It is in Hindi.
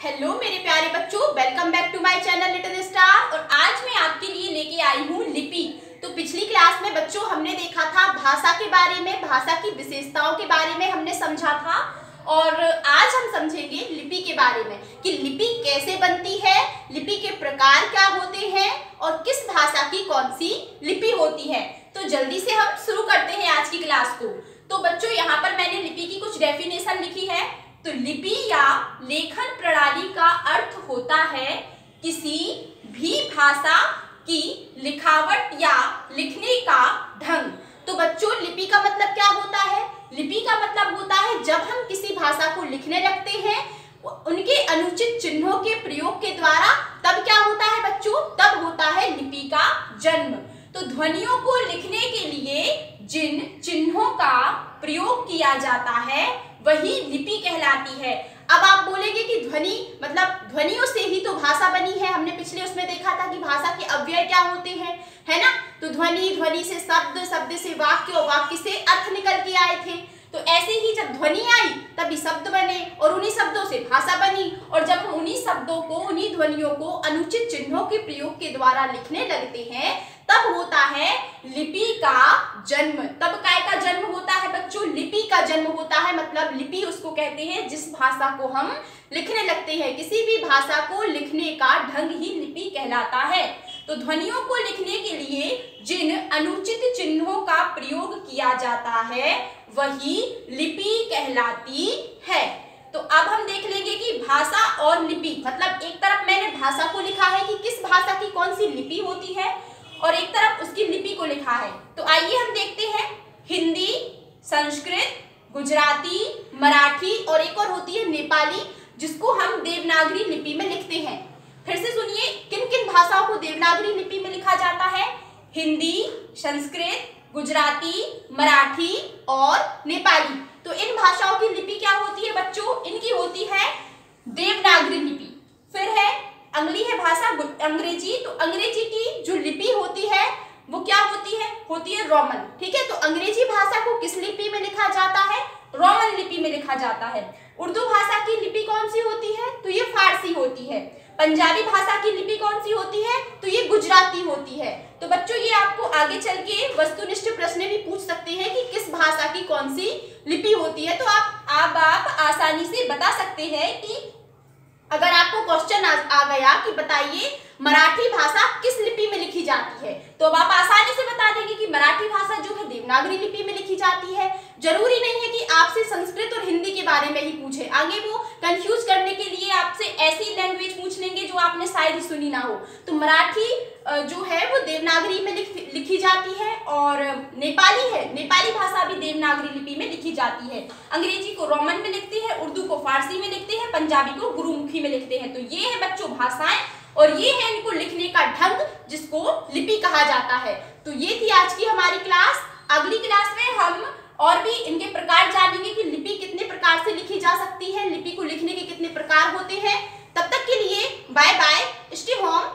हेलो मेरे प्यारे बच्चों, welcome back to my channel little star. और आज मैं आपके लिए लेके आई हूँ लिपि। तो पिछली क्लास में बच्चों हमने देखा था भाषा के बारे में, भाषा की विशेषताओं के बारे में हमने समझा था। और आज हम समझेंगे लिपि के बारे में कि लिपि कैसे बनती है, लिपि के प्रकार क्या होते हैं और किस भाषा की कौन सी लिपि होती है। तो जल्दी से हम शुरू करते हैं आज की क्लास को। तो बच्चों यहाँ पर मैंने लिपि की कुछ डेफिनेशन लिखी है। तो लिपि या लेखन प्रणाली का अर्थ होता है किसी भी भाषा की लिखावट या लिखने का ढंग। तो बच्चों लिपि का मतलब क्या होता है? लिपि का मतलब होता है जब हम किसी भाषा को लिखने लगते हैं उनके अनुचित चिन्हों के प्रयोग के द्वारा, तब क्या होता है बच्चों? तब होता है लिपि का जन्म। तो ध्वनियों को लिखने के लिए जिन चिन्हों का प्रयोग किया जाता है वही लिपि कहलाती है। अब आप बोलेंगे कि ध्वनि मतलब ध्वनियों से ही तो भाषा बनी है। हमने पिछले उसमें देखा था कि भाषा के अव्यय क्या होते हैं, है ना? तो ध्वनि, ध्वनि से शब्द, शब्द से वाक्य और वाक्य से अर्थ निकल के आए थे। तो ऐसे ही जब ध्वनि आई तभी शब्द बने और उन्हीं शब्दों से भाषा बनी। और जब हम उन्हीं शब्दों को, उन्हीं ध्वनियों को अनुचित चिन्हों के प्रयोग के द्वारा लिखने लगते हैं तब होता है लिपि का जन्म। तब काय का जन्म होता है बच्चों? लिपि का जन्म होता है। मतलब लिपि उसको कहते हैं जिस भाषा को हम लिखने लगते हैं। किसी भी भाषा को लिखने का ढंग ही लिपि कहलाता है। तो ध्वनियों को लिखने के लिए जिन अनुचित चिन्हों का प्रयोग किया जाता है वही लिपि कहलाती है। तो अब हम देख लेंगे कि भाषा और लिपि, मतलब एक तरफ मैंने भाषा को लिखा है कि किस भाषा की कौन सी लिपि होती है और एक तरफ उसकी लिपि को लिखा है। तो आइए हम देखते हैं हिंदी, संस्कृत, गुजराती, मराठी और एक और होती है नेपाली, जिसको हम देवनागरी लिपि में लिखते हैं। फिर से सुनिए, किन किन भाषाओं को देवनागरी लिपि में लिखा जाता है? हिंदी, संस्कृत, गुजराती, मराठी और नेपाली। तो इन भाषाओं की लिपि क्या होती है बच्चों? इनकी होती है देवनागरी लिपि। फिर है अगली है भाषा अंग्रेजी। तो अंग्रेजी की जो लिपि होती है वो क्या होती है? होती है रोमन। ठीक है, तो अंग्रेजी भाषा को किस लिपि में लिखा जाता है? रोमन लिपि में लिखा जाता है। उर्दू भाषा की लिपि कौन सी होती है? तो ये फारसी होती है। पंजाबी भाषा की लिपि कौन सी होती है? तो ये गुजराती होती है। तो बच्चों ये आपको आगे चल के वस्तुनिष्ठ प्रश्न भी पूछ सकते हैं कि किस भाषा की कौन सी लिपि होती है। तो आप आसानी से बता सकते हैं कि अगर आपको क्वेश्चन आ गया कि बताइए मराठी भाषा किस लिपि में लिखी जाती है, तो अब आप आसानी से बता देंगे कि मराठी भाषा जो है देवनागरी लिपि में लिखी जाती है। जरूरी नहीं है कि आपसे संस्कृत और हिंदी के बारे में ही पूछे, आगे वो कंफ्यूज करने के लिए आपसे ऐसी लैंग्वेज पूछ लेंगे जो आपने शायद ही सुनी ना हो। तो मराठी जो है वो देवनागरी में लिखी जाती है और नेपाली भाषा भी देवनागरी लिपि में लिखी जाती है। अंग्रेजी को रोमन में लिखते हैं, उर्दू को फारसी में लिखते हैं, पंजाबी को गुरुमुखी में लिखते हैं। तो ये है बच्चों भाषाएं और ये है इनको लिखने का ढंग जिसको लिपि कहा जाता है। तो ये थी आज की हमारी क्लास। अगली क्लास में हम और भी इनके प्रकार जानेंगे कि लिपि कितने प्रकार से लिखी जा सकती है, लिपि को लिखने के कितने प्रकार होते हैं। तब तक के लिए बाय बाय, स्टे होम।